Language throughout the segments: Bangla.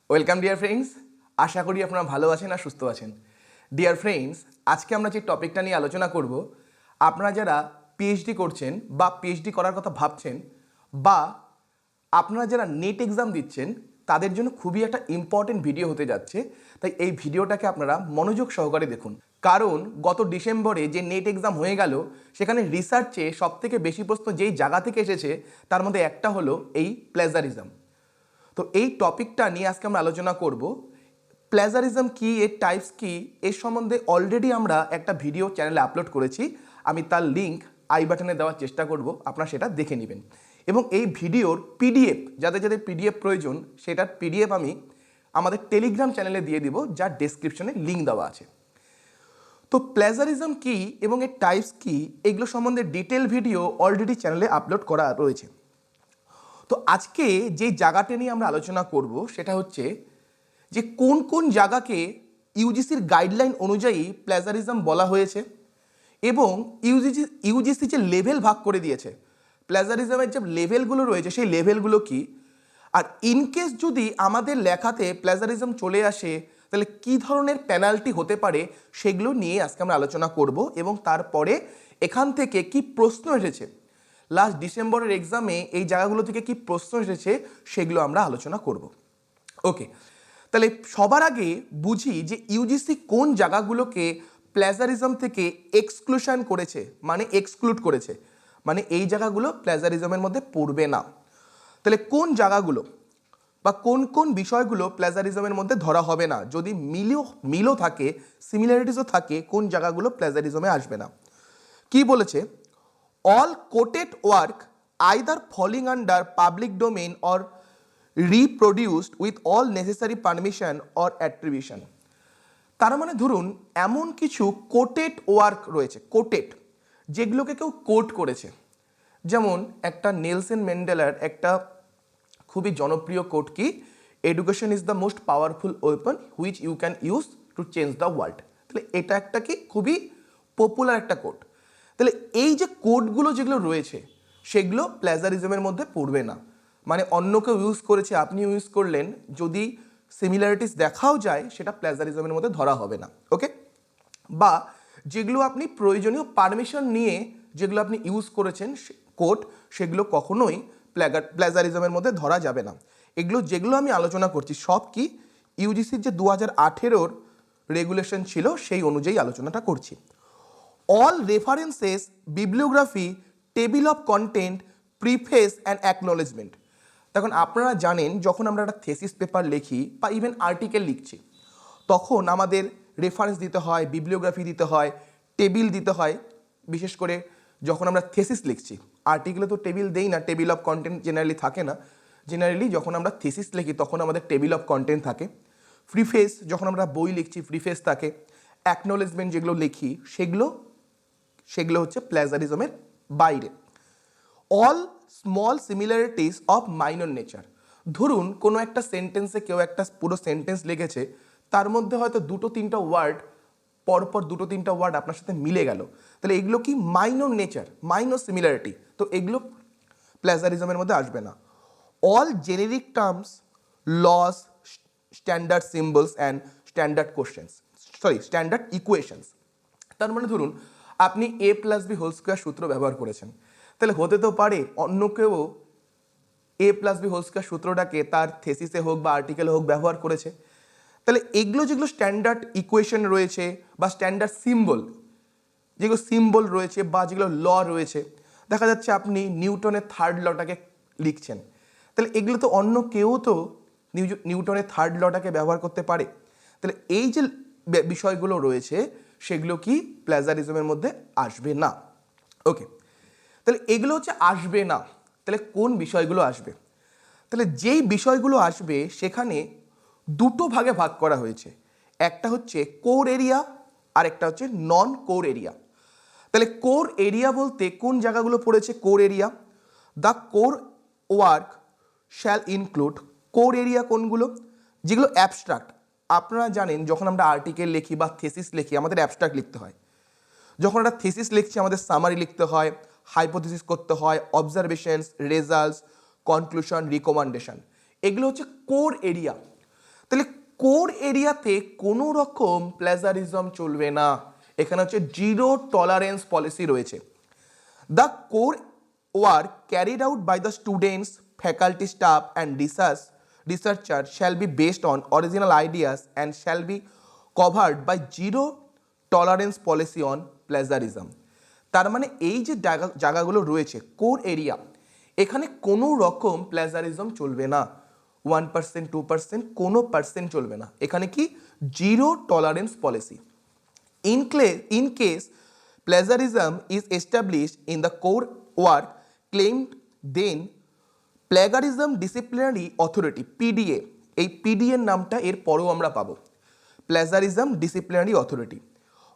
ওয়েলকাম ডিয়ার ফ্রেন্ডস, আশা করি আপনারা ভালো আছেন আর সুস্থ আছেন। ডিয়ার ফ্রেন্ডস, আজকে আমরা যে টপিকটা নিয়ে আলোচনা করব, আপনারা যারা পিএইচডি করছেন বা পিএইচডি করার কথা ভাবছেন বা আপনারা যারা নেট এক্সাম দিচ্ছেন তাদের জন্য খুবই একটা ইম্পর্টেন্ট ভিডিও হতে যাচ্ছে। তাই এই ভিডিওটাকে আপনারা মনোযোগ সহকারে দেখুন, কারণ গত ডিসেম্বরে যে নেট এক্সাম হয়ে গেল সেখানে রিসার্চে সবথেকে বেশি প্রশ্ন যেই জায়গা থেকে এসেছে তার মধ্যে একটা হলো এই প্লেজারিজম। তো এই টপিকটা নিয়ে আজকে আমরা আলোচনা করব। প্লেজারিজম কি, এর টাইপস কি, এর সম্বন্ধে অলরেডি আমরা একটা ভিডিও চ্যানেলে আপলোড করেছি। আমি তার লিঙ্ক আই বাটনে দেওয়ার চেষ্টা করব, আপনারা সেটা দেখে নেবেন। এবং এই ভিডিওর পিডিএফ, যাদের যাদের পিডিএফ প্রয়োজন সেটার পিডিএফ আমি আমাদের টেলিগ্রাম চ্যানেলে দিয়ে দিব, যার ডেসক্রিপশনে লিঙ্ক দেওয়া আছে। তো প্লেজারিজম কি এবং এর টাইপস কি, এগুলো সম্বন্ধে ডিটেল ভিডিও অলরেডি চ্যানেলে আপলোড করা রয়েছে। তো আজকে যে জায়গাটা নিয়ে আমরা আলোচনা করব সেটা হচ্ছে যে কোন কোন জায়গাকে ইউজিসির গাইডলাইন অনুযায়ী প্লেজারিজম বলা হয়েছে এবং ইউজিসি যে লেভেল ভাগ করে দিয়েছে, প্লেজারিজমের যে লেভেলগুলো রয়েছে সেই লেভেলগুলো কি, আর ইনকেস যদি আমাদের লেখাতে প্লেজারিজম চলে আসে তাহলে কি ধরনের পেনাল্টি হতে পারে সেগুলো নিয়ে আজকে আমরা আলোচনা করব। এবং তারপরে এখান থেকে কি প্রশ্ন এসেছে, লাস্ট ডিসেম্বরের এক্সামে এই জায়গাগুলো থেকে কি প্রশ্ন এসেছে সেগুলো আমরা আলোচনা করব। ওকে, তাহলে সবার আগে বুঝি যে ইউজিসি কোন জায়গাগুলোকে প্লেজারিজম থেকে এক্সক্লুশন করেছে, মানে এক্সক্লুড করেছে, মানে এই জায়গাগুলো প্লেজারিজমের মধ্যে পড়বে না। তাহলে কোন জায়গাগুলো বা কোন কোন বিষয়গুলো প্লেজারিজমের মধ্যে ধরা হবে না, যদি মিলও থাকে, সিমিলারিটিসও থাকে, কোন জায়গাগুলো প্লেজারিজমে আসবে না। কি বলেছে? all quoted work either falling under public domain or reproduced with all necessary permission or attribution। তার মানে ধরুন এমন কিছু কোটেড ওয়ার্ক রয়েছে, কোটেড, যেগুলোকে কেউ কোট করেছে। যেমন একটা নেলসন ম্যান্ডেলার একটা খুবই জনপ্রিয় কোট কি, education is the most powerful weapon which you can use to change the world. তাহলে এটা একটা কি খুবই পপুলার একটা কোট। তাহলে এই যে কোডগুলো যেগুলো রয়েছে সেগুলো প্লেজারিজমের মধ্যে পড়বে না, মানে অন্য কেউ ইউজ করেছে আপনি ইউজ করলেন, যদি সিমিলারিটিস দেখাও যায় সেটা প্লেজারিজমের মধ্যে ধরা হবে না। ওকে, বা যেগুলো আপনি প্রয়োজনীয় পারমিশন নিয়ে যেগুলো আপনি ইউজ করেছেন কোড, সেগুলো কখনোই প্লেজারিজমের মধ্যে ধরা যাবে না। এগুলো যেগুলো আমি আলোচনা করছি সব কি ইউজিসির যে 2018 রেগুলেশন ছিল সেই অনুযায়ী আলোচনাটা করছি। all references, bibliography, table of content, preface and acknowledgement। তখন আপনারা জানেন যখন আমরা একটা থিসিস পেপার লিখি বা ইভেন আর্টিকেল লিখছি তখন আমাদের রেফারেন্স দিতে হয়, বিবলিওগ্রাফি দিতে হয়, টেবিল দিতে হয়। বিশেষ করে যখন আমরা থিসিস লিখছি, আর্টিকেলে তো টেবিল দেই না, টেবিল অফ কন্টেন্ট জেনারেলি থাকে না। জেনারেলি যখন আমরা থিসিস লিখি তখন আমাদের টেবিল অফ কন্টেন্ট থাকে। প্রিফেস যখন আমরা বই লিখছি প্রিফেস থাকে। অ্যাকনোলেজমেন্ট যেগুলো লিখি সেগুলো হচ্ছে প্লেজারিজমের বাইরে। All small similarities of minor nature. ধরুন কোনো একটা সেন্টেন্সে কেউ একটা পুরো সেন্টেন্স লিখেছে, তার মধ্যে হয়তো দুটো তিনটা ওয়ার্ড পরপর দুটো তিনটা ওয়ার্ড আপনার সাথে মিলে গেল, তাহলে এগুলো কি মাইনর নেচার, মাইনর সিমিলারিটি, তো এগুলো প্লেজারিজমের মধ্যে আসবে না। All generic terms, laws, standard symbols and standard questions, standard equations. তার মানে ধরুন আপনি a+b হোল স্কোয়ার সূত্র ব্যবহার করেছেন, তাহলে হতে তো পারে অন্য কেউ a+b হোল স্কোয়ার সূত্রটাকে তার থিসিসে হোক বা আর্টিকেলে হোক ব্যবহার করেছে। তাহলে এগুলো যেগুলো স্ট্যান্ডার্ড ইকুয়েশন রয়েছে বা স্ট্যান্ডার্ড যেগুলো সিম্বল রয়েছে বা যেগুলো ল রয়েছে, দেখা যাচ্ছে আপনি নিউটনের থার্ড লটাকে লিখছেন, তাহলে এগুলো তো অন্য কেউ তো নিউটনের থার্ড লটাকে ব্যবহার করতে পারে। তাহলে এই যে বিষয়গুলো রয়েছে সেগুলো কি প্লেজারিজমের মধ্যে আসবে না। ওকে, তাহলে এগুলো হচ্ছে আসবে না। তাহলে কোন বিষয়গুলো আসবে? তাহলে যেই বিষয়গুলো আসবে সেখানে দুটো ভাগে ভাগ করা হয়েছে, একটা হচ্ছে কোর এরিয়া আর একটা হচ্ছে নন কোর এরিয়া। তাহলে কোর এরিয়া বলতে কোন জায়গাগুলো পড়েছে core area? The core work shall include. Core area কোনগুলো? যেগুলো অ্যাবস্ট্রাক্ট। আপনারা জানেন যখন আমরা আর্টিকেল লিখি বা থিসিস লিখি আমাদের অ্যাবস্ট্রাক্ট লিখতে হয়। যখন আমরা থিসিস লিখছি আমাদের সামারি লিখতে হয়, হাইপোথিসিস করতে হয়, অবজারভেশনস, রেজাল্টস, কনক্লুশন, রিকমেন্ডেশন, এগুলো হচ্ছে কোর এরিয়া। তাহলে কোর এরিয়াতে কোনো রকম প্লেজারিজম চলবে না, এখানে হচ্ছে জিরো টলারেন্স পলিসি রয়েছে। The core work carried out by the students, faculty, staff and researcher shall be based on original ideas and shall be covered by zero tolerance policy on plagiarism। তার মানে এই যে জায়গাগুলো রয়েছে কোর এরিয়া, এখানে কোনো রকম প্লেজারিজম চলবে না, 1%, 2%, কোনো পার্সেন্ট চলবে না, এখানে কি zero tolerance policy. In case plagiarism is established in the core work claimed, then plagiarism disciplinary authority PDA, এই পিডিএ নামটা এর পরেও আমরা পাবো, plagiarism disciplinary authority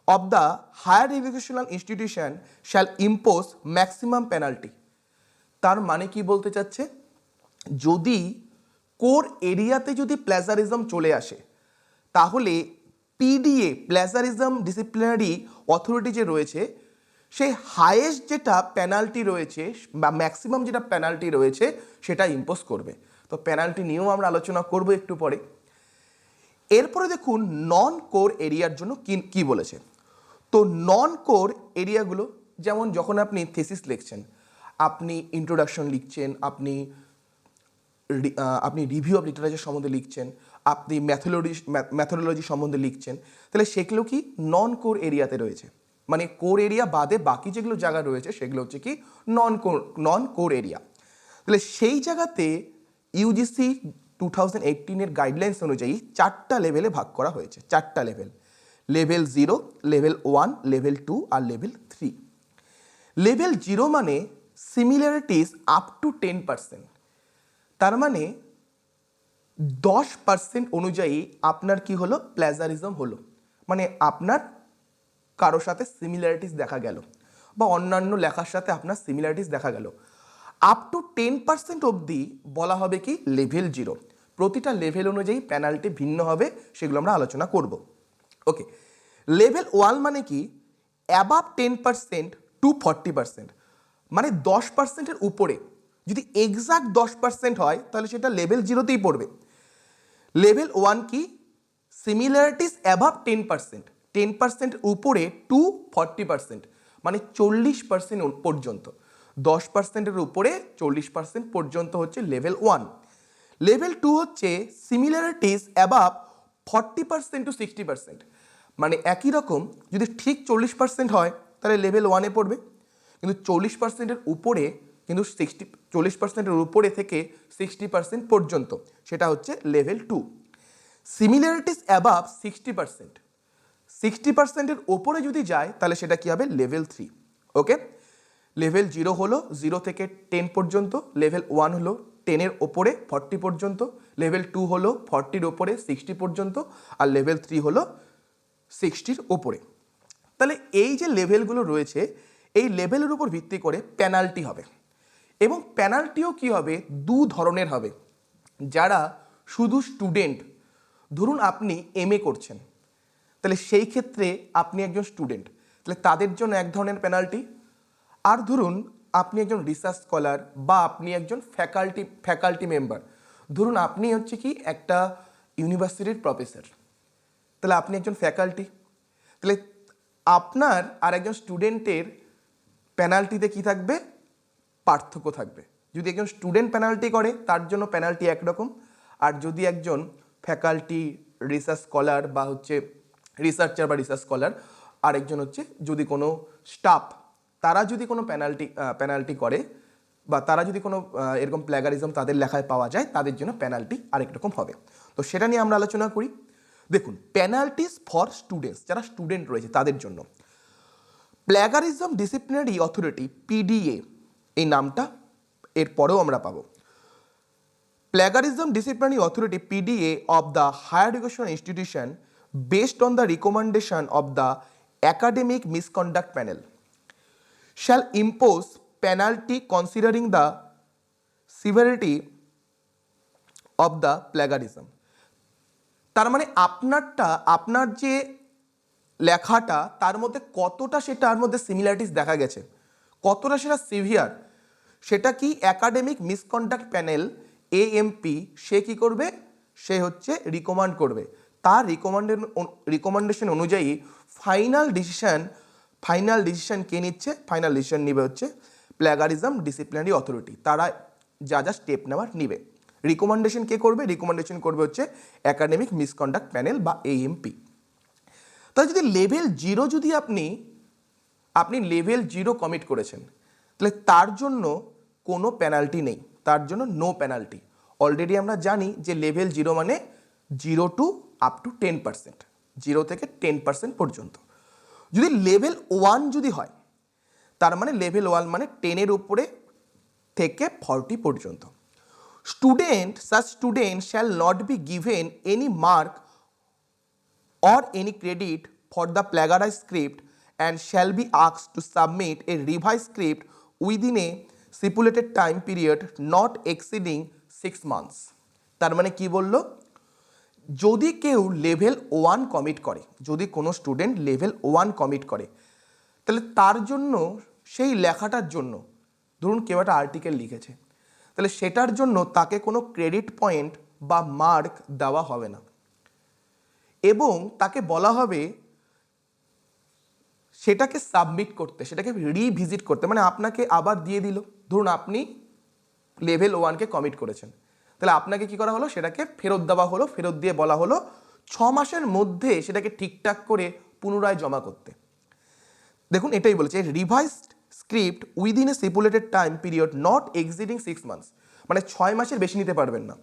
of the higher educational institution shall impose maximum penalty. তার মানে কি বলতে চাচ্ছে, যদি কোর এরিয়াতে যদি প্লেজারিজম চলে আসে তাহলে পিডিএ প্লেজারিজম ডিসিপ্লিনারি অথরিটি যে রয়েছে সেই হাইয়েস্ট যেটা পেনাল্টি রয়েছে বা ম্যাক্সিমাম যেটা পেনাল্টি রয়েছে সেটা ইম্পোজ করবে। তো পেনাল্টি নিয়েও আমরা আলোচনা করব একটু পরে। এরপরে দেখুন নন কোর এরিয়ার জন্য কি বলেছে। তো নন কোর এরিয়াগুলো যেমন যখন আপনি থিসিস লিখছেন, আপনি ইন্ট্রোডাকশন লিখছেন, আপনি রিভিউ অফ লিটারেচার সম্বন্ধে লিখছেন, আপনি ম্যাথোডোলজি সম্বন্ধে লিখছেন, তাহলে সেগুলো কি নন কোর এরিয়াতে রয়েছে। মানে কোর এরিয়া বাদে বাকি যেগুলো জায়গা রয়েছে সেগুলো হচ্ছে কি নন কোর এরিয়া। তাহলে সেই জায়গাতে ইউজিসি 2018 গাইডলাইন্স অনুযায়ী 4টা লেভেলে ভাগ করা হয়েছে, 4টা লেভেল, লেভেল 0, লেভেল 1, লেভেল 2 আর লেভেল 3। লেভেল 0 মানে সিমিলারিটিস আপ টু 10%, তার মানে 10% অনুযায়ী আপনার কি হলো, প্লেজারিজম হলো, মানে আপনার কারোর সাথে সিমিলারিটিস দেখা গেল বা অন্যান্য লেখার সাথে আপনার সিমিলারিটিস দেখা গেল। আপ টু 10% অবধি বলা হবে কি লেভেল 0। প্রতিটা লেভেল অনুযায়ী পেনাল্টি ভিন্ন হবে, সেগুলো আমরা আলোচনা করব। ওকে, লেভেল 1 মানে কি অ্যাবাভ 10% টু 40%, মানে 10%-এর উপরে যদি এক্সাক্ট 10% হয় তাহলে সেটা লেভেল 0তেই পড়বে। লেভেল 1 কি সিমিলারিটিস অ্যাবাভ 10%, 10% উপরে টু 40%, মানে 40% পর্যন্ত, 10%-এর উপরে 40% পর্যন্ত হচ্ছে লেভেল 1। লেভেল 2 হচ্ছে সিমিলারিটিস অ্যাবাভ 40% টু 60%, মানে একই রকম যদি ঠিক 40% হয় তাহলে লেভেল 1-এ পড়বে, কিন্তু 40%-এর উপরে কিন্তু 40%-এর উপরে থেকে 60% পর্যন্ত সেটা হচ্ছে লেভেল 2। সিমিলারিটিস অ্যাবাভ 60%-এর ওপরে যদি যায় তাহলে সেটা কি হবে লেভেল 3। ওকে, লেভেল 0 হলো 0 থেকে 10 পর্যন্ত, লেভেল 1 হলো 10-এর ওপরে 40 পর্যন্ত, লেভেল 2 হলো 40-র ওপরে 60 পর্যন্ত, আর লেভেল 3 হলো 60-র ওপরে। তাহলে এই যে লেভেলগুলো রয়েছে এই লেভেলের উপর ভিত্তি করে পেনাল্টি হবে, এবং পেনাল্টিও কি হবে, দু ধরনের হবে। যারা শুধু স্টুডেন্ট, ধরুন আপনি এমএ করছেন, তাহলে সেই ক্ষেত্রে আপনি একজন স্টুডেন্ট, তাহলে তাদের জন্য এক ধরনের পেনাল্টি। আর ধরুন আপনি একজন রিসার্চ স্কলার বা আপনি একজন ফ্যাকাল্টি মেম্বার, ধরুন আপনি হচ্ছে কি একটা ইউনিভার্সিটির প্রফেসর, তাহলে আপনি একজন ফ্যাকাল্টি, তাহলে আপনার আর একজন স্টুডেন্টের পেনাল্টিতে কি থাকবে, পার্থক্য থাকবে। যদি একজন স্টুডেন্ট পেনাল্টি করে তার জন্য পেনাল্টি একরকম, আর যদি একজন ফ্যাকাল্টি, রিসার্চ স্কলার বা হচ্ছে রিসার্চার বা রিসার্চ স্কলার, আরেকজন হচ্ছে যদি কোনো স্টাফ, তারা যদি কোনো পেনাল্টি করে বা তারা যদি কোনো এরকম প্ল্যাগারিজম তাদের লেখায় পাওয়া যায়, তাদের জন্য পেনাল্টি আরেক রকম হবে। তো সেটা নিয়ে আমরা আলোচনা করি। দেখুন, পেনাল্টিস ফর স্টুডেন্টস, যারা স্টুডেন্ট রয়েছে তাদের জন্য প্ল্যাগারিজম ডিসিপ্লিনারি অথরিটি পিডিএ, এই নামটা এর পরেও আমরা পাবো। Plagiarism disciplinary authority PDA of the higher education institution based on the recommendation of the academic misconduct panel shall impose penalty considering the severity of the plagiarism। তার মানে আপনার যে লেখাটা তার মধ্যে কতটা সেটার মধ্যে সিমিলারিটিস দেখা গেছে, কতটা সেটা সিভিয়ার, সেটা কি একাডেমিক মিসকন্ডাক্ট প্যানেল এএমপি সে কি করবে, সে হচ্ছে রিকমান্ড করবে, তার রিকমেন্ডেশন অনুযায়ী ফাইনাল ডিসিশন কে নিচ্ছে? ফাইনাল ডিসিশন নিবে হচ্ছে প্ল্যাগারিজম ডিসিপ্লিনারি অথরিটি, তারা যা যা স্টেপ নেওয়ার নিবে। রিকমেন্ডেশন কে করবে? রিকমেন্ডেশন করবে হচ্ছে একাডেমিক মিসকন্ডাক্ট প্যানেল বা AMP। তাহলে যদি লেভেল 0 যদি আপনি লেভেল 0 কমিট করেছেন, তাহলে তার জন্য কোনো পেনাল্টি নেই, তার জন্য নো পেনাল্টি। অলরেডি আমরা জানি যে লেভেল 0 মানে 0 টু আপ টু 10%, 0 থেকে 10% পর্যন্ত। যদি লেভেল 1 যদি হয়, তার মানে লেভেল 1 মানে 10-এর উপরে থেকে 40 পর্যন্ত। such student shall not be given any mark or any credit for the plagiarized script and shall be asked to submit a revised script within a stipulated time period not exceeding 6 months। তার মানে কি বললো? যদি কেউ লেভেল 1 কমিট করে, যদি কোনো স্টুডেন্ট লেভেল 1 কমিট করে, তাহলে তার জন্য সেই লেখাটার জন্য, ধরুন কেউ একটা আর্টিকেল লিখেছে, তাহলে সেটার জন্য তাকে কোনো ক্রেডিট পয়েন্ট বা মার্ক দেওয়া হবে না, এবং তাকে বলা হবে সেটাকে সাবমিট করতে, সেটাকে রিভিজিট করতে, মানে আপনাকে আবার দিয়ে দিল। ধরুন আপনি লেভেল 1কে কমিট করেছেন, তাহলে আপনাকে কি করা হলো? সেটাকে ফেরত দেওয়া হলো, ফেরত দিয়ে বলা হলো 6 মাসের মধ্যে সেটাকে ঠিকঠাক করে পুনরায় জমা করতে। দেখুন এটাই বলেছে, revised script within a stipulated time period not exceeding 6 months, মানে 6 মাসের বেশি নিতে পারবেন না।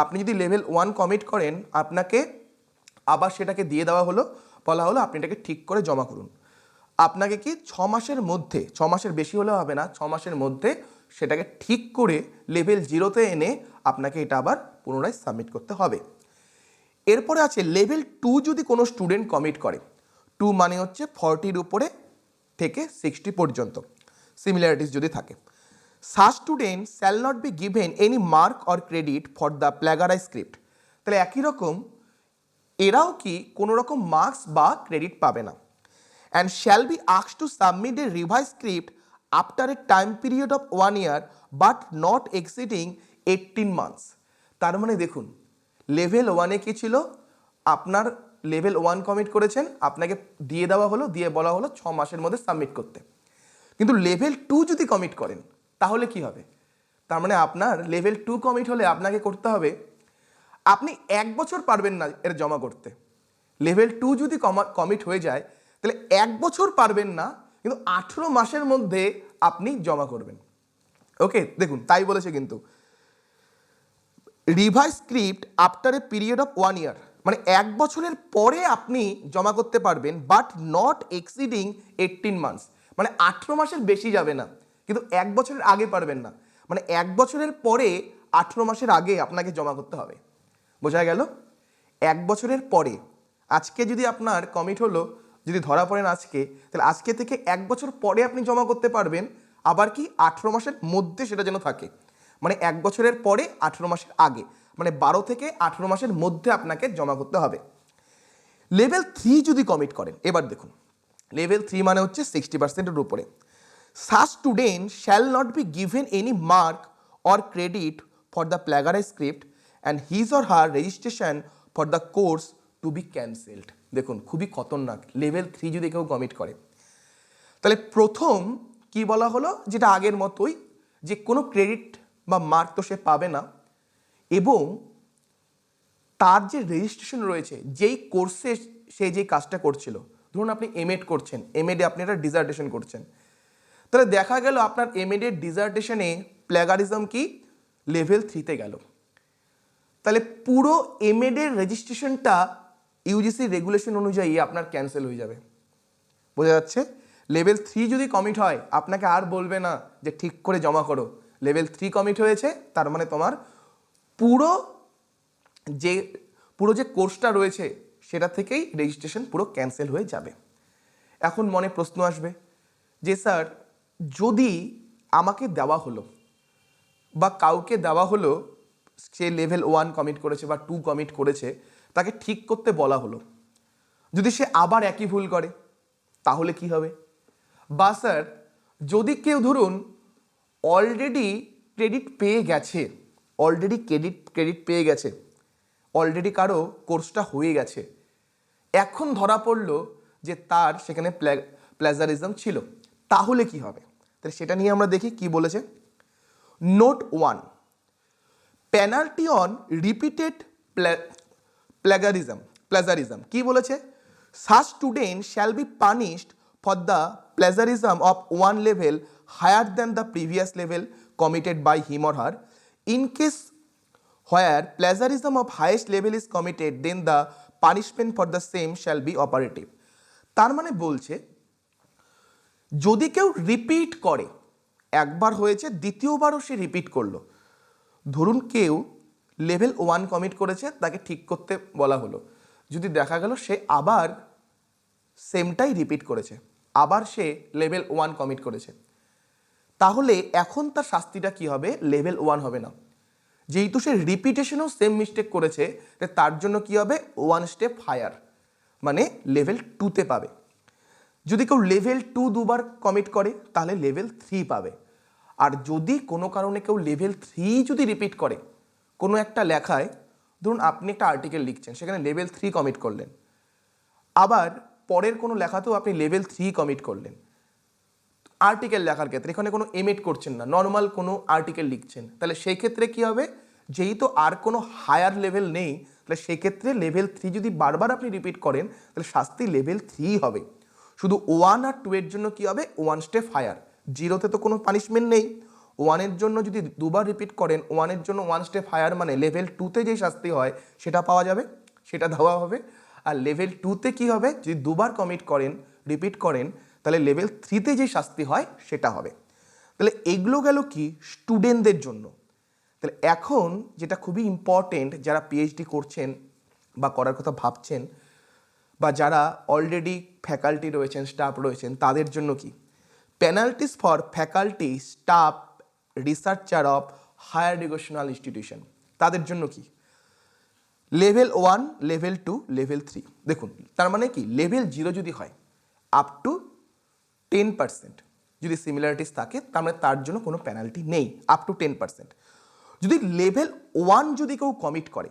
আপনি যদি লেভেল 1 কমিট করেন, আপনাকে আবার সেটাকে দিয়ে দেওয়া হলো, বলা হলো আপনি এটাকে ঠিক করে জমা করুন। আপনাকে কি 6 মাসের মধ্যে, 6 মাসের বেশি হলেও হবে না, 6 মাসের মধ্যে সেটাকে ঠিক করে লেভেল 0-তে এনে আপনাকে এটা আবার পুনরায় সাবমিট করতে হবে। এরপরে আছে লেভেল 2 যদি কোনো স্টুডেন্ট কমিট করে, 2 মানে হচ্ছে 40-র উপরে থেকে 60 পর্যন্ত সিমিলারিটিস যদি থাকে। such student shall not be given any mark or credit for the plagiarized script। তাহলে একই রকম এরাও কি কোনো রকম মার্কস বা ক্রেডিট পাবে না। and shall be asked to submit a revised script after a time period of 1 year but not exceeding 18 months। তার মানে দেখুন লেভেল 1-এ কি ছিল? আপনার লেভেল 1 কমিট করেছেন, আপনাকে দিয়ে দেওয়া হলো, দিয়ে বলা হলো 6 মাসের মধ্যে সাবমিট করতে। কিন্তু লেভেল 2 যদি কমিট করেন তাহলে কি হবে? তার মানে আপনার লেভেল 2 কমিট হলে আপনাকে করতে হবে, আপনি 1 বছর পারবেন না এর জমা করতে। লেভেল 2 যদি কমিট হয়ে যায়, তাহলে 1 বছর পারবেন না, কিন্তু 18 মাসের মধ্যে আপনি জমা করবেন। ওকে, দেখুন তাই বলেছে কিন্তু revise script after a period of 1 ইয়ার, মানে 1 বছরের পরে আপনি জমা করতে পারবেন, বাট নট এক্সিডিং 18 মান্থস, মানে 18 মাসের বেশি যাবে না, কিন্তু 1 বছরের আগে পারবেন না, মানে 1 বছরের পরে 18 মাসের আগে আপনাকে জমা করতে হবে। বোঝা গেল? 1 বছরের পরে, আজকে যদি আপনার কমিট হলো, যদি ধরা পড়েন আজকে, তাহলে আজকে থেকে 1 বছর পরে আপনি জমা করতে পারবেন, আবার কি 18 মাসের মধ্যে সেটা যেন থাকে, মানে 1 বছরের পরে 18 মাসের আগে, মানে 12 থেকে 18 মাসের মধ্যে আপনাকে জমা করতে হবে। লেভেল 3 যদি কমিট করেন, এবার দেখুন লেভেল 3 মানে হচ্ছে 60%-এর উপরে। such student shall not be given any mark or credit for the plagiarized script and his or her registration for the course to be cancelled। দেখুন খুবই খতরনাক, লেভেল 3 যদি কেউ কমিট করে, তাহলে প্রথম কি বলা হলো, যেটা আগের মতোই, যে কোনো ক্রেডিট বা মার্ক তো সে পাবে না, এবং তার যে রেজিস্ট্রেশন রয়েছে, যেই কোর্সে সে যেই কাজটা করছিল, ধরুন আপনি এমএড করছেন, এমএডে আপনি একটা ডিজার্টেশন করছেন, তাহলে দেখা গেল আপনার এমএডের ডিজার্টেশনে প্ল্যাগারিজম কি লেভেল 3-তে গেল, তাহলে পুরো এমএডের রেজিস্ট্রেশনটা ইউজিসি রেগুলেশন অনুযায়ী আপনার ক্যান্সেল হয়ে যাবে। বোঝা যাচ্ছে? লেভেল 3 যদি কমিট হয়, আপনাকে আর বলবে না যে ঠিক করে জমা করো, লেভেল 3 কমিট হয়েছে, তার মানে তোমার পুরো যে কোর্সটা রয়েছে সেটা থেকেই রেজিস্ট্রেশন পুরো ক্যান্সেল হয়ে যাবে। এখন মনে প্রশ্ন আসবে যে স্যার, যদি আমাকে দেওয়া হলো বা কাউকে দেওয়া হলো, সে লেভেল 1 কমিট করেছে বা 2 কমিট করেছে, তাকে ঠিক করতে বলা হলো, যদি সে আবার একই ভুল করে তাহলে কি হবে? বা স্যার, যদি কেউ ধরুন অলরেডি ক্রেডিট পেয়ে গেছে, অলরেডি কারো কোর্সটা হয়ে গেছে, এখন ধরা পড়লো যে তার সেখানে প্লেজারিজম ছিল, তাহলে কি হবে? তাহলে সেটা নিয়ে আমরা দেখি কি বলেছে। Note 1, penalty on repeated plagiarism কি বলেছে? Such student shall be punished for the plagiarism of one level higher than the previous level committed by him or her. In case where plagiarism of highest level is committed, then the punishment for the same shall be operative. তার মানে বলছে যদি কেউ রিপিট করে, একবার হয়েছে দ্বিতীয়বারও সে রিপিট করলো, ধরুন কেউ লেভেল 1 কমিট করেছে, তাকে ঠিক করতে বলা হলো, যদি দেখা গেল সে আবার সেমটাই রিপিট করেছে, আবার সে লেভেল 1 কমিট করেছে, তাহলে এখন তার শাস্তিটা কি হবে? লেভেল 1 হবে না, যেহেতু সে রিপিটেশনেও সেম মিস্টেক করেছে, তার জন্য কি হবে? 1 স্টেপ হায়ার, মানে লেভেল 2তে পাবে। যদি কেউ লেভেল 2 দুবার কমিট করে তাহলে লেভেল 3 পাবে। আর যদি কোনো কারণে কেউ লেভেল 3 যদি রিপিট করে, কোনো একটা লেখায়, ধরুন আপনি একটা আর্টিকেল লিখছেন, সেখানে লেভেল 3 কমিট করলেন, আবার পরের কোনো লেখাতেও আপনি লেভেল 3 কমিট করলেন, আর্টিকেল লেখার ক্ষেত্রে এখানে কোনো এমিট করছেন না, নর্মাল কোনো আর্টিকেল লিখছেন, তাহলে সেই ক্ষেত্রে কি হবে? যেহেতু আর কোনো হায়ার লেভেল নেই, তাহলে সেই ক্ষেত্রে লেভেল 3 যদি বারবার আপনি রিপিট করেন, তাহলে শাস্তি লেভেল 3 হবে। শুধু 1 আর 2 এর জন্য কি হবে? 1 স্টেপ হায়ার। 0তে তো কোনো পানিশমেন্ট নেই, 1 এর জন্য যদি দুবার রিপিট করেন, 1 এর জন্য 1 স্টেপ হায়ার, মানে লেভেল 2তে যেই শাস্তি হয় সেটা পাওয়া যাবে, সেটা দেওয়া হবে। আর লেভেল 2তে কি হবে? যদি দুবার কমিট করেন, রিপিট করেন, তাহলে লেভেল 3তে যে শাস্তি হয় সেটা হবে। তাহলে এগুলো গেল কি স্টুডেন্টদের জন্য। তাহলে এখন যেটা খুবই ইম্পর্টেন্ট, যারা পিএইচডি করছেন বা করার কথা ভাবছেন, বা যারা অলরেডি ফ্যাকাল্টি রয়েছেন, স্টাফ রয়েছেন, তাদের জন্য কি? Penalties for faculty, staff, researcher of higher educational institution, তাদের জন্য কি? Level 1, level 2, level 3। দেখুন তার মানে কি, লেভেল 0 যদি হয় আপ টু 10% যদি সিমিলারিটিস থাকে, তার মানে তার জন্য কোনো পেনাল্টি নেই, আপ টু 10%। যদি লেভেল 1 যদি কেউ কমিট করে,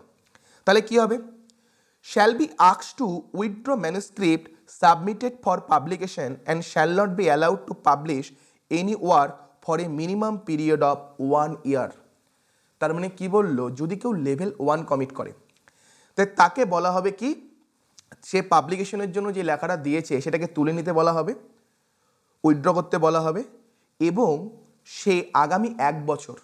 তাহলে কি হবে? Shall be asked two withdraw manuscript submitted for publication and shall not be allowed to publish any work for a minimum period of 1 ইয়ার। তার মানে কি বললো? যদি কেউ লেভেল 1 কমিট করে, তাই তাকে বলা হবে কি, সে পাবলিকেশনের জন্য যে লেখাটা দিয়েছে সেটাকে তুলে নিতে বলা হবে, উইথড্র করতে বলা হবে, এবং সে আগামী 1 বছর,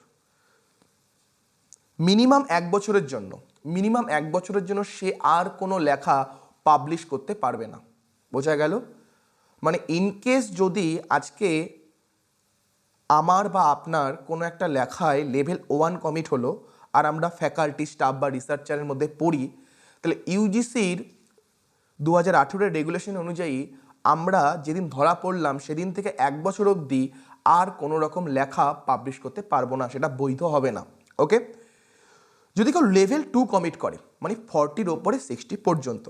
মিনিমাম 1 বছরের জন্য সে আর কোনো লেখা পাবলিশ করতে পারবে না। বোঝা গেল? মানে ইনকেস যদি আজকে আমার বা আপনার কোনো একটা লেখায় লেভেল 1 কমিট হলো, আর আমরা ফ্যাকাল্টি, স্টাফ বা রিসার্চারের মধ্যে পড়ি, তাহলে ইউজিসির 2018 রেগুলেশন অনুযায়ী আমরা যেদিন ধরা পড়লাম সেদিন থেকে 1 বছর অবধি আর কোনো রকম লেখা পাবলিশ করতে পারবো না, সেটা বৈধ হবে না। ওকে? যদি কেউ লেভেল 2 কমিট করে, মানে 40-র ওপরে 60 পর্যন্ত,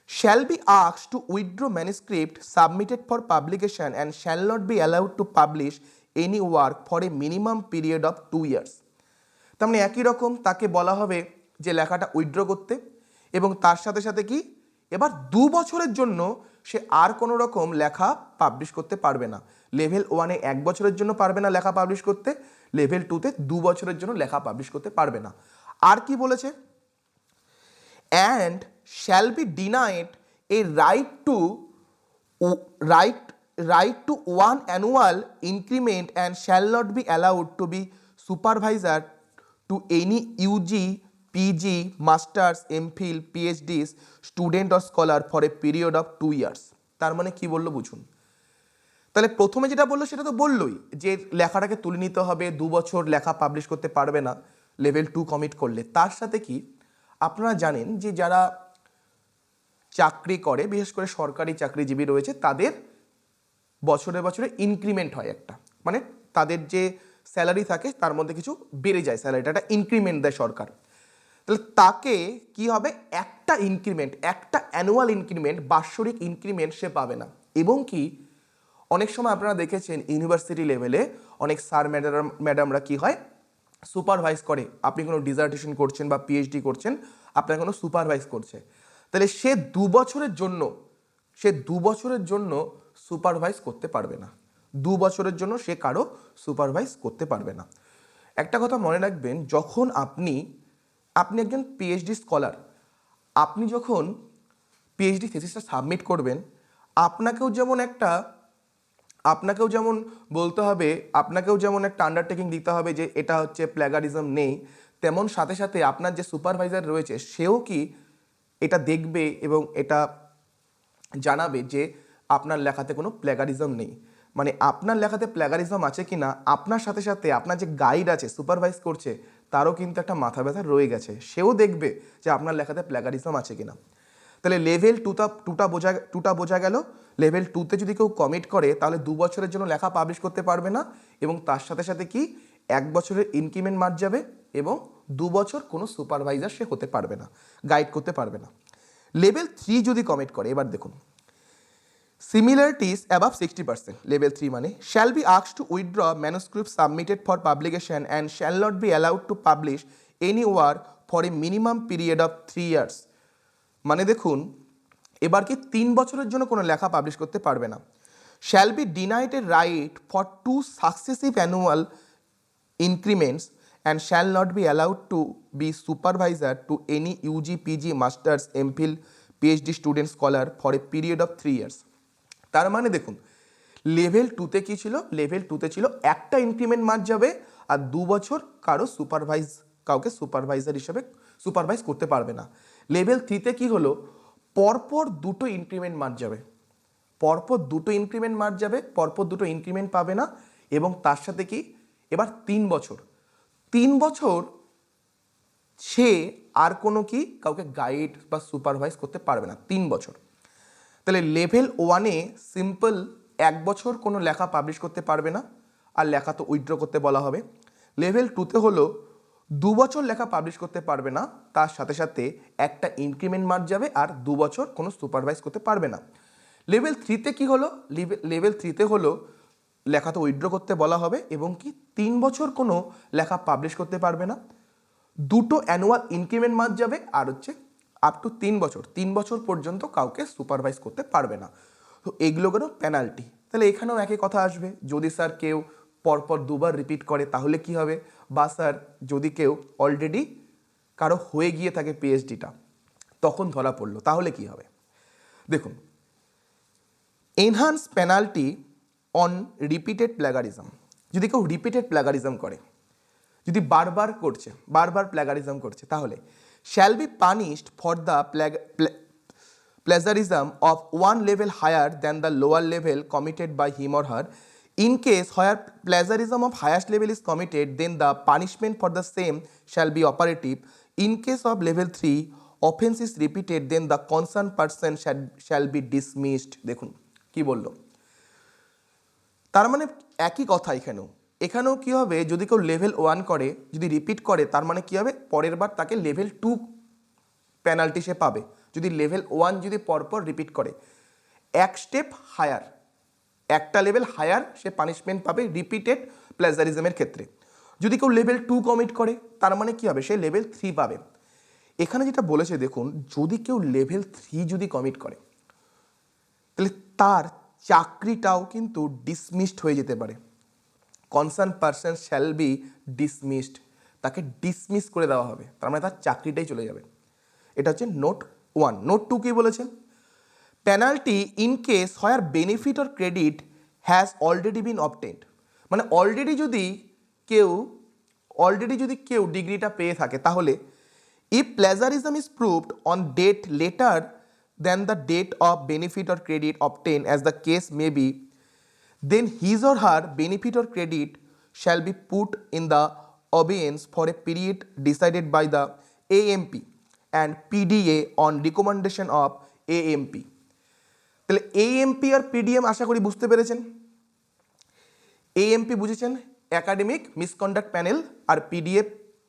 shall be asked two withdraw manuscript submitted for publication and shall not be allowed to publish any work for a minimum period of 2 years. তার মানে একই রকম তাকে বলা হবে যে লেখাটা উইথড্র করতে, এবং তার সাথে সাথে কি, এবার 2 বছরের জন্য সে আর কোনো রকম লেখা পাবলিশ করতে পারবে না। লেভেল 1-এ 1 বছরের জন্য পারবে না লেখা পাবলিশ করতে, লেভেল 2-তে 2 বছরের জন্য লেখা পাবলিশ করতে পারবে না। আর কি বলেছে? And shall be denied a right to one annual increment and shall not be allowed to be supervisor to any UG, PG, masters, MPhil, PhDs student or scholar for a period of 2 years. তার মানে কি বললো বুঝুন। তাহলে প্রথমে যেটা বললো সেটা তো বললোই, যে লেখাটাকে তুলে নিতে হবে, 2 বছর লেখা পাবলিশ করতে পারবে না লেভেল 2 কমিট করলে। তার সাথে কি, আপনারা জানেন যে যারা চাকরি করে, বিশেষ করে সরকারি চাকরিজীবী রয়েছে, তাদের বছরে বছরে ইনক্রিমেন্ট হয় একটা, মানে তাদের যে স্যালারি থাকে তার মধ্যে কিছু বেড়ে যায়, স্যালারিটা একটা ইনক্রিমেন্ট দেয় সরকার। তাহলে তাকে কি হবে? একটা ইনক্রিমেন্ট, একটা অ্যানুয়াল ইনক্রিমেন্ট, বাৎসরিক ইনক্রিমেন্ট সে পাবে না। এবং কি অনেক সময় আপনারা দেখেছেন ইউনিভার্সিটি লেভেলে অনেক স্যার ম্যাডামরা কি হয়, সুপারভাইজ করে, আপনি কোনো ডিজার্টেশন করছেন বা পিএইচডি করছেন, আপনাকে কোনো সুপারভাইজ করছে, তাহলে সে 2 বছরের জন্য সুপারভাইজ করতে পারবে না। 2 বছরের জন্য সে কারো সুপারভাইজ করতে পারবে না। একটা কথা মনে রাখবেন, যখন আপনি একজন পিএইচডি স্কলার, আপনি যখন পিএইচডি থিসিসটা সাবমিট করবেন, আপনাকেও যেমন বলতে হবে, আপনাকেও যেমন একটা আন্ডারটেকিং দিতে হবে যে এটা হচ্ছে প্ল্যাগারিজম নেই, তেমন সাথে সাথে আপনার যে সুপারভাইজার রয়েছে সেও কি এটা দেখবে এবং এটা জানাবে যে আপনার লেখাতে কোনো প্ল্যাগারিজম নেই। মানে আপনার লেখাতে প্ল্যাগারিজম আছে কি না, আপনার সাথে সাথে আপনার যে গাইড আছে, সুপারভাইজ করছে, তারও কিন্তু একটা মাথা ব্যথা রয়ে গেছে, সেও দেখবে যে আপনার লেখাতে প্ল্যাগারিজম আছে কিনা। তাহলে লেভেল টুটা বোঝা গেল। লেভেল 2তে যদি কেউ কমিট করে তাহলে 2 বছরের জন্য লেখা পাবলিশ করতে পারবে না, এবং তার সাথে সাথে কি 1 বছরের ইনক্রিমেন্ট মার যাবে, এবং 2 বছর কোনো সুপারভাইজার সে হতে পারবে না, গাইড করতে পারবে না। লেভেল 3 যদি কমিট করে, এবার দেখুন, similarities above 60%, level 3 মানে shall be asked to withdraw manuscript submitted for publication and shall not be allowed to publish any work for a minimum period of 3 years। মানে দেখুন, এবার কি 3 বছরের জন্য কোনো লেখা পাবলিশ করতে পারবে না। shall be denied a right for 2 successive annual increments and shall not be allowed to be supervisor to any UG, PG, masters, MPhil, PhD student scholar for a period of 3 years। তার মানে দেখুন, লেভেল 2তে কি ছিল, লেভেল 2তে ছিল একটা ইনক্রিমেন্ট মার যাবে আর 2 বছর কাউকে সুপারভাইজার হিসেবে সুপারভাইজ করতে পারবে না। লেভেল 3তে কি হলো, পরপর দুটো ইনক্রিমেন্ট মার যাবে, পরপর দুটো ইনক্রিমেন্ট পাবে না, এবং তার সাথে কি এবার 3 বছর সে আর কোনো কি কাউকে গাইড বা সুপারভাইজ করতে পারবে না 3 বছর। তাহলে লেভেল 1-এ সিম্পল 1 বছর কোনো লেখা পাবলিশ করতে পারবে না, আর লেখা তো উইথড্র করতে বলা হবে। লেভেল 2তে হলো 2 বছর লেখা পাবলিশ করতে পারবে না, তার সাথে সাথে একটা ইনক্রিমেন্ট মার যাবে, আর 2 বছর কোনো সুপারভাইজ করতে পারবে না। লেভেল 3তে কি হলো, লেভেল 3তে হলো লেখা তো উইথড্র করতে বলা হবে, এবং কি 3 বছর কোনো লেখা পাবলিশ করতে পারবে না, দুটো অ্যানুয়াল ইনক্রিমেন্ট মার যাবে, আর হচ্ছে আপ টু 3 বছর পর্যন্ত কাউকে সুপারভাইজ করতে পারবে না। তো এগুলো কোনো পেনাল্টি। তাহলে এখানেও একই কথা আসবে, যদি স্যার কেউ পরপর 2বার রিপিট করে তাহলে কি হবে, বা স্যার যদি কেউ অলরেডি কারো হয়ে গিয়ে থাকে পিএইচডিটা, তখন ধরা পড়লো, তাহলে কি হবে। দেখুন, enhance penalty on repeated plagiarism. যদি কেউ রিপিটেড প্ল্যাগারিজম করে, যদি বারবার প্ল্যাগারিজম করছে, তাহলে shall be punished for the plagiarism of one level higher than the lower level committed by him or her. In case where plagiarism of highest level is committed, then the punishment for the same shall be operative. In case of level 3 offense is repeated, then the concerned person shall be dismissed। দেখুন কি বললো, তার মানে একই কথা এখানেও কি হবে, যদি কেউ লেভেল 1 করে, যদি রিপিট করে, তার মানে কি হবে, পরের বার তাকে লেভেল 2 পেনাল্টি সে পাবে। যদি লেভেল 1 যদি পরপর রিপিট করে, এক স্টেপ হায়ার, একটা লেভেল হায়ার সে পানিশমেন্ট পাবে রিপিটেড প্লেজারিজমের ক্ষেত্রে। যদি কেউ লেভেল 2 কমিট করে, তার মানে কি হবে, সে লেভেল 3 পাবে। এখানে যেটা বলেছে দেখুন, যদি কেউ লেভেল 3 যদি কমিট করে, তাহলে তার চাকরিটাও কিন্তু ডিসমিসড হয়ে যেতে পারে। Concern person shall be dismissed, তাকে ডিসমিস করে দেওয়া হবে, তার মানে তার চাকরিটাই চলে যাবে। এটা হচ্ছে নোট 1। নোট 2 কি বলেছেন, penalty in case where benefit or credit has already been obtained. মানে অলরেডি যদি কেউ ডিগ্রিটা পেয়ে থাকে, তাহলে if plagiarism is proved on date later then the date of benefit or credit obtain as the case may be, then his or her benefit or credit shall be put in the abeyance for a period decided by the AMP and PDA on recommendation of AMP। তাহলে AMP আর PDM আশা করি বুঝতে পেরেছেন। AMP বুঝেছেন একাডেমিক মিসকন্ডাক্ট প্যানেল, আর PDA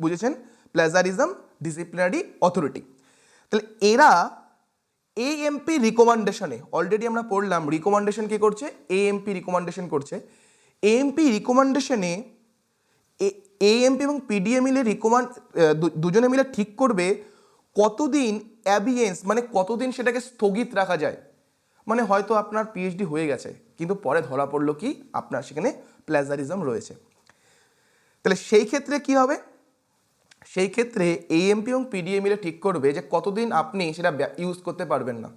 বুঝেছেন প্লেজারিজম ডিসিপ্লিনারি অথরিটি। তাহলে এরা AMP রিকমেন্ডেশনে, অলরেডি আমরা পড়লাম রিকমেন্ডেশন কে করছে, AMP রিকমেন্ডেশন করছে। AMP রিকমেন্ডেশনে AMP এবং PDA মিলে দুজনে মিলে ঠিক করবে কতদিন অ্যাবিয়েন্স মানে কতদিন সেটাকে স্থগিত রাখা যায়, মানে হয়তো আপনার পিএইচডি হয়ে গেছে কিন্তু পরে ধরা পড়লো কি আপনার সেখানে প্ল্যাজারিজম রয়েছে, তাহলে সেই ক্ষেত্রে কি হবে, সেই ক্ষেত্রে এএমপি এবং পিডিএ মিলে ঠিক করবে যে কতদিন আপনি সেটা ইউজ করতে পারবেন না।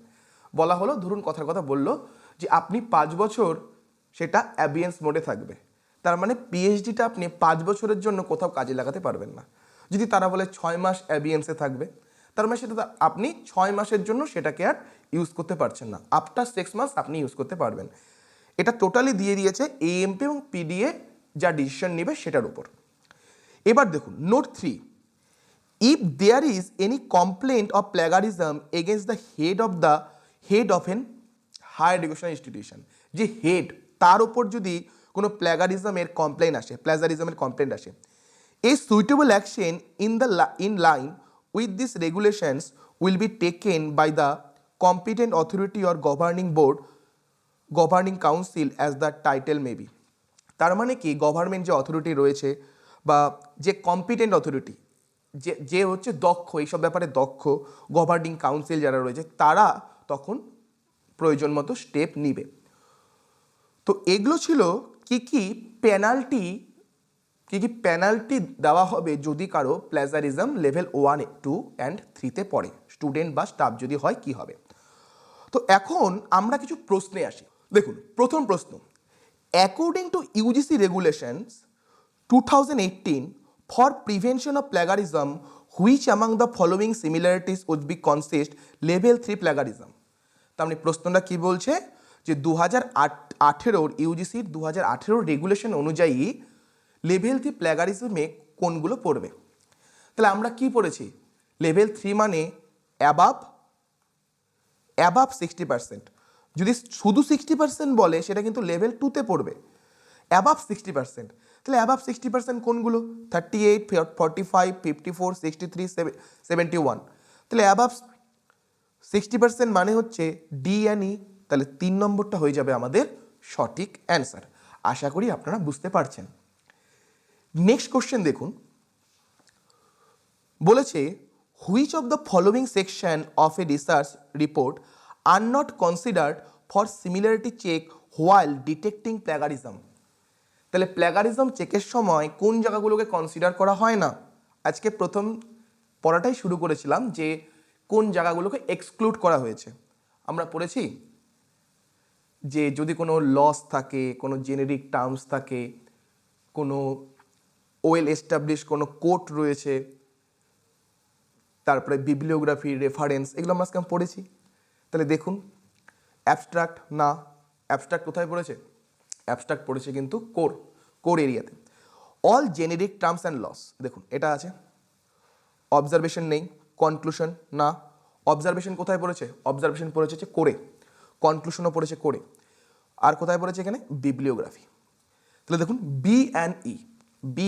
বলা হলো ধরুন কথার কথা বললো যে আপনি 5 বছর সেটা অ্যাবিয়েন্স মোডে থাকবে, তার মানে পিএইচডিটা আপনি 5 বছরের জন্য কোথাও কাজে লাগাতে পারবেন না। যদি তারা বলে 6 মাস অ্যাবিয়েন্সে থাকবে, তার মানে সেটা আপনি 6 মাসের জন্য সেটাকে আর ইউজ করতে পারছেন না, আফটার 6 মাস আপনি ইউজ করতে পারবেন। এটা টোটালি দিয়ে দিয়েছে এএমপি এবং পিডিএ যা ডিসিশন নেবে সেটার উপর। এবার দেখুন note 3, if there is any complaint of plagiarism against the head of an higher education institution, যে হেড তার উপর যদি কোনো প্ল্যাগারিজমের কমপ্লেন আসে, a suitable action in line with these regulations will be taken by the competent authority or governing council as the title may be। তার মানে কি গভর্নমেন্ট যে অথরিটি রয়েছে বা যে কম্পিটেন্ট অথরিটি যে হচ্ছে দক্ষ এইসব ব্যাপারে দক্ষ, গভর্নিং কাউন্সিল যারা রয়েছে তারা তখন প্রয়োজন মতো স্টেপ নিবে। তো এগুলো ছিল কি কি পেনাল্টি দেওয়া হবে যদি কারো প্ল্যাজারিজম লেভেল 1, 2 অ্যান্ড 3-তে পড়ে, স্টুডেন্ট বা স্টাফ যদি হয় কি হবে। তো এখন আমরা কিছু প্রশ্নে আসি। দেখুন প্রথম প্রশ্ন, according to UGC regulations 2018 for prevention of plagiarism, which among the following similarities would be consist level 3 plagiarism? তার মানে প্রশ্নটা কি বলছে যে 2018 ইউজিসির 2018 রেগুলেশন অনুযায়ী লেভেল 3 প্ল্যাগারিজমে কোনগুলো পড়বে। তাহলে আমরা কি পড়েছি, লেভেল 3 মানে অ্যাবাভ 60%, যদি শুধু 60% বলে সেটা কিন্তু লেভেল 2-তে পড়বে, অ্যাবাভ 60%। তাহলে অ্যাবাভ 60% কোনগুলো, 38, 45, 54, 63, 71। তাহলে অ্যাবাভ 60% মানে হচ্ছে ডি অ্যান্ড ই, তাহলে 3 নম্বরটা হয়ে যাবে আমাদের সঠিক অ্যান্সার। আশা করি আপনারা বুঝতে পারছেন। নেক্সট কোশ্চেন দেখুন, বলেছে which of the following section of a research report are not considered for similarity check while detecting plagiarism. তাহলে প্ল্যাগারিজম চেকের সময় কোন জায়গাগুলোকে কনসিডার করা হয় না। আজকে প্রথম পড়াটাই শুরু করেছিলাম যে কোন জায়গাগুলোকে এক্সক্লুড করা হয়েছে। আমরা পড়েছি যে যদি কোনো লস থাকে, কোনো জেনেরিক টার্মস থাকে, কোনো ওয়েল এস্টাবলিশ কোনো কোর্ট রয়েছে, তারপরে বিবলিওগ্রাফি, রেফারেন্স, এগুলো আমরা আজকে পড়েছি। তাহলে দেখুন অ্যাবস্ট্রাক্ট না, অ্যাবস্ট্রাক্ট কোথায় পড়েছে, অ্যাবস্ট্রাক্ট পড়েছে কিন্তু কোর এরিয়াতে। All generic terms and laws, দেখুন এটা আছে। অবজারভেশন নেই, কনক্লুশন না, অবজারভেশন কোথায় পড়েছে, অবজারভেশন পড়েছে হচ্ছে কোরে, কনক্লুশনও পড়েছে কোরে, আর কোথায় পড়েছে এখানে বিবলিওগ্রাফি। তাহলে দেখুন বি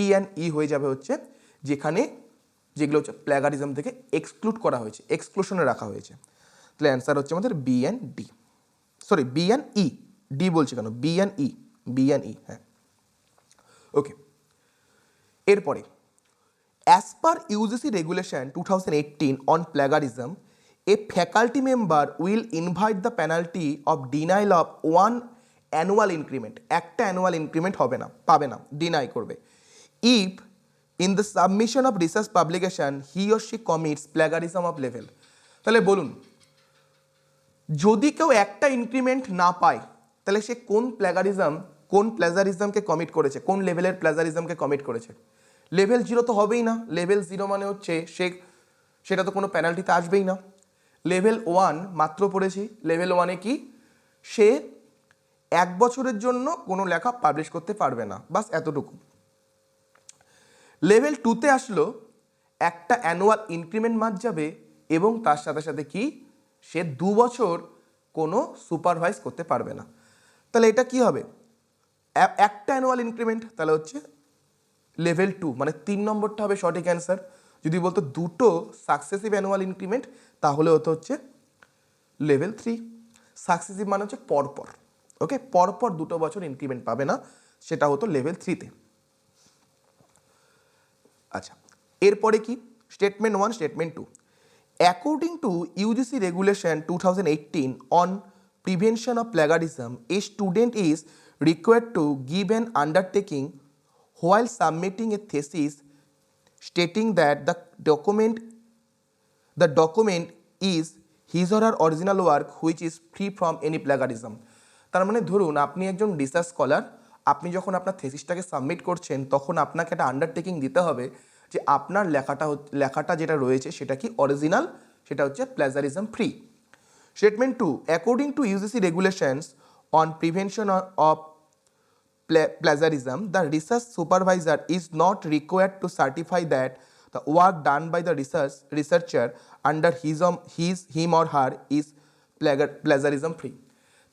অ্যান্ড ই হয়ে যাবে হচ্ছে যেখানে যেগুলো হচ্ছে প্ল্যাগারিজম থেকে এক্সক্লুড করা হয়েছে, এক্সক্লুশনে রাখা হয়েছে। তাহলে অ্যান্সার হচ্ছে আমাদের বি অ্যান্ড ই, ডি বলছি কেন, বি অ্যান্ড ই, হ্যাঁ ওকে। এরপরে as per UGC regulation 2018 on plagiarism, A faculty member will invite the penalty of denial of 1 annual increment, একটা অ্যানুয়াল ইনক্রিমেন্ট পাবে না, ডিনাই করবে। If in the submission of research publication he or she commits plagiarism of level. তাহলে বলুন যদি কেউ একটা ইনক্রিমেন্ট না পায় তাহলে সে কোন প্ল্যাজারিজমকে কমিট করেছে, কোন লেভেলের প্ল্যাজারিজমকে কমিট করেছে। লেভেল 0 তো হবেই না, লেভেল 0 মানে হচ্ছে সেটা তো কোনো পেনাল্টিতে আসবেই না। লেভেল 1 মাত্র পড়েছি, লেভেল 1-এ কি সে 1 বছরের জন্য কোনো লেখা পাবলিশ করতে পারবে না, বাস এতটুকু। লেভেল 2-তে আসলো একটা অ্যানুয়াল ইনক্রিমেন্ট মার্ক যাবে এবং তার সাথে সাথে কি সে 2 বছর কোনো সুপারভাইজ করতে পারবে না। তাহলে এটা কি হবে, একটা অ্যানুয়াল ইনক্রিমেন্ট, তাহলে হচ্ছে লেভেল 2 মানে 3 নম্বরটা হবে সঠিক অ্যান্সার। যদি বলতো দুটো সাকসেসিভ অ্যানুয়াল ইনক্রিমেন্ট তাহলে হতো হচ্ছে লেভেল 3। সাকসেসিভ মানে হচ্ছে পরপর, ওকে, পরপর 2 বছর ইনক্রিমেন্ট পাবে না, সেটা হতো লেভেল 3-তে। আচ্ছা এরপরে কি statement 1, statement 2, According to UGC Regulation 2018 on prevention of plagiarism, a student is required to give an undertaking while submitting a thesis stating that the document is his or her original work which is free from any plagiarism. তার মানে ধরুন আপনি একজন রিসার্চ স্কলার, আপনি যখন আপনার থেসিসটাকে সাবমিট করছেন তখন আপনাকে একটা আন্ডারটেকিং দিতে হবে যে আপনার লেখাটা যেটা রয়েছে সেটা কি অরিজিনাল, সেটা হচ্ছে plagiarism free. Statement 2, according to UGC regulations on prevention of plagiarism, the research supervisor is not required to certify that the work done by the researcher under him or her is plagiarism free.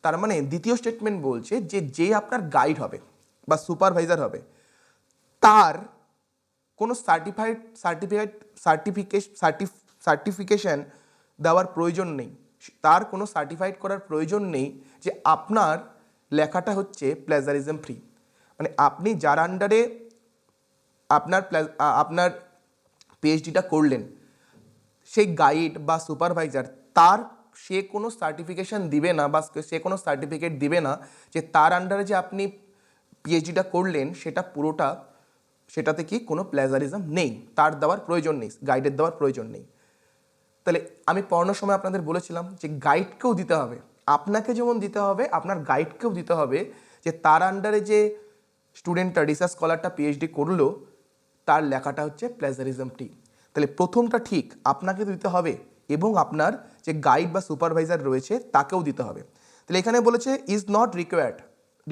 তার মানে দ্বিতীয় স্টেটমেন্ট বলছে যে আপনার গাইড হবে বা সুপারভাইজার হবে তার কোনো সার্টিফিকেশন দেওয়ার প্রয়োজন নেই, তার কোনো সার্টিফাইড করার প্রয়োজন নেই যে আপনার লেখাটা হচ্ছে প্লাজারিজম ফ্রি। মানে আপনি যার আন্ডারে আপনার পিএইচডিটা করলেন সেই গাইড বা সুপারভাইজার সে কোনো সার্টিফিকেশন দিবে না বা সে কোনো সার্টিফিকেট দিবে না যে তার আন্ডারে যে আপনি পিএইচডিটা করলেন সেটাতে কি কোনো প্লাজারিজম নেই, তার দেওয়ার প্রয়োজন নেই, গাইডের দেওয়ার প্রয়োজন নেই। তাহলে আমি পড়ানোর সময় আপনাদের বলেছিলাম যে গাইডকেও দিতে হবে, আপনাকে যেমন দিতে হবে আপনার গাইডকেও দিতে হবে যে তার আন্ডারে যে স্টুডেন্টটা রিসার্চ স্কলারটা পিএইচডি করলো তার লেখাটা হচ্ছে প্লাজারিজম ফ্রি। তাহলে প্রথমটা ঠিক, আপনাকে দিতে হবে এবং আপনার যে গাইড বা সুপারভাইজার রয়েছে তাকেও দিতে হবে। তাহলে এখানে বলেছে ইজ নট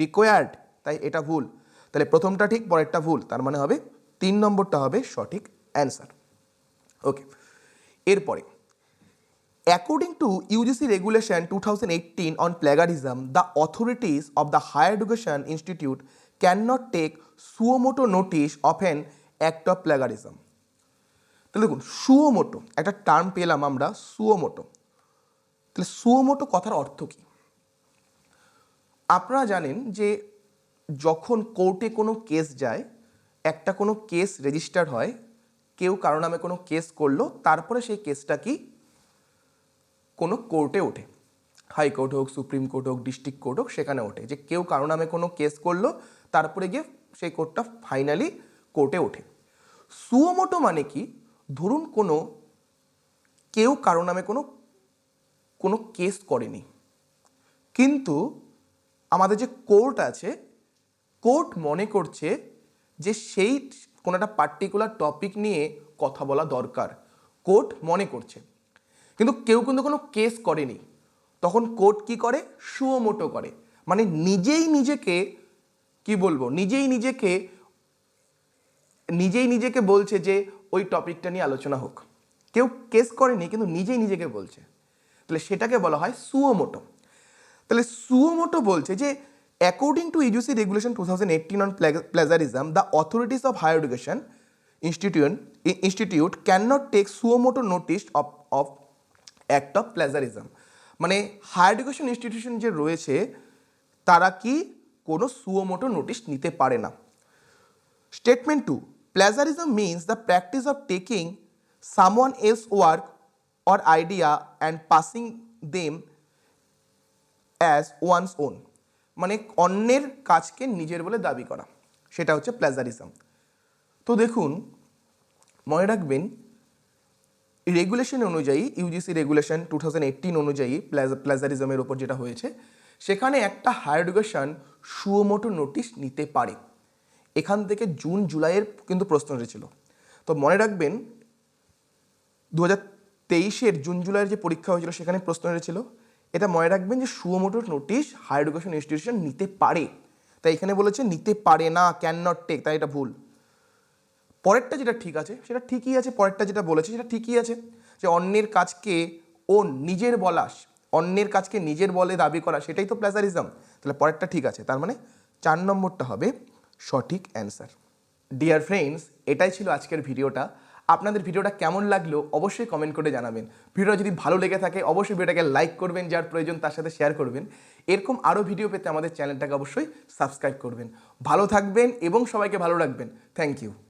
রিকোয়ার্ড, তাই এটা ভুল। তাহলে প্রথমটা ঠিক পরেরটা ভুল, তার মানে হবে 3 নম্বরটা হবে সঠিক অ্যান্সার। ওকে, এরপরে according to UGC Regulation 2018 on plagiarism, the authorities of the Higher Education Institute cannot take suo motu notice of an act of plagiarism. তাহলে দেখুন সুও মোটো একটা টার্ম পেলাম আমরা, সুও মোটো। তাহলে সুও মোটো কথার অর্থ কী? আপনারা জানেন যে যখন কোর্টে কোনো কেস যায়, একটা কোনো কেস রেজিস্টার হয়, কেউ কারো নামে কোনো কেস করলো, তারপরে সেই কেসটা কি কোনো কোর্টে ওঠে, হাইকোর্ট হোক, সুপ্রিম কোর্ট হোক, ডিস্ট্রিক্ট কোর্ট হোক, সেখানে ওঠে যে কেউ কারো নামে কোনো কেস করলো, তারপরে গিয়ে সেই কোর্টটা ফাইনালি কোর্টে ওঠে। সুও মোটো মানে কি, ধরুন কেউ কারো নামে কোনো কেস করেনি, কিন্তু আমাদের যে কোর্ট আছে, কোর্ট মনে করছে যে সেই কোনো একটা পার্টিকুলার টপিক নিয়ে কথা বলা দরকার, কোর্ট মনে করছে, কিন্তু কেউ কোনো কেস করেনি, তখন কোর্ট কি করে, সুও মোটো করে। মানে নিজেই নিজেকে বলছে যে ওই টপিকটা নিয়ে আলোচনা হোক, কেউ কেস করেনি কিন্তু নিজেকে বলছে, তাহলে সেটাকে বলা হয় সুও মোটো। তাহলে সুও মোটো বলছে যে according to UGC regulation 2018 on plagiarism, the authorities of higher education institute can not take suo motu notice of act of plagiarism. মানে হায়ার এডুকেশন ইনস্টিটিউশন যে রয়েছে তারা কি কোনো সুও মোটো নোটিশ নিতে পারে না। Statement 2, plagiarism means the practice of taking someone else work or idea and passing them as one's own. মানে অন্যের কাজকে নিজের বলে দাবি করা, সেটা হচ্ছে প্লাজারিজম। তো দেখুন মনে রাখবেন রেগুলেশন অনুযায়ী, ইউজিসি রেগুলেশন 2018 অনুযায়ী প্লাজারিজমের ওপর যেটা হয়েছে, সেখানে একটা হায়ার এডুকেশন সুও মোটো নোটিশ নিতে পারে। এখান থেকে জুন জুলাইয়ের কিন্তু প্রশ্ন এসেছিল, তো মনে রাখবেন 2023 জুন জুলাইয়ের যে পরীক্ষা হয়েছিল সেখানে প্রশ্ন এসেছিল, এটা মনে রাখবেন যে সুও মোটো নোটিশ হায়ার এডুকেশন ইনস্টিটিউশন নিতে পারে, তাই এখানে বলেছে নিতে পারে না, ক্যান নট টেক, তাই এটা ভুল। পরেরটা যেটা ঠিক আছে সেটা ঠিকই আছে, পরেরটা যেটা বলেছে সেটা ঠিকই আছে, যে অন্যের কাজকে অন্যের কাজকে নিজের বলে দাবি করা, সেটাই তো প্লাজারিজম। তাহলে পরেরটা ঠিক আছে, তার মানে 4 নম্বরটা হবে সঠিক অ্যান্সার। ডিয়ার ফ্রেন্ডস, এটাই ছিল আজকের ভিডিওটা। আপনাদের ভিডিওটা কেমন লাগলো অবশ্যই কমেন্ট করে জানাবেন। ভিডিওটা যদি ভালো লেগে থাকে অবশ্যই ভিডিওটাকে লাইক করবেন, যার প্রয়োজন তার সাথে শেয়ার করবেন। এরকম আরও ভিডিও পেতে আমাদের চ্যানেলটাকে অবশ্যই সাবস্ক্রাইব করবেন। ভালো থাকবেন এবং সবাইকে ভালো রাখবেন। Thank you.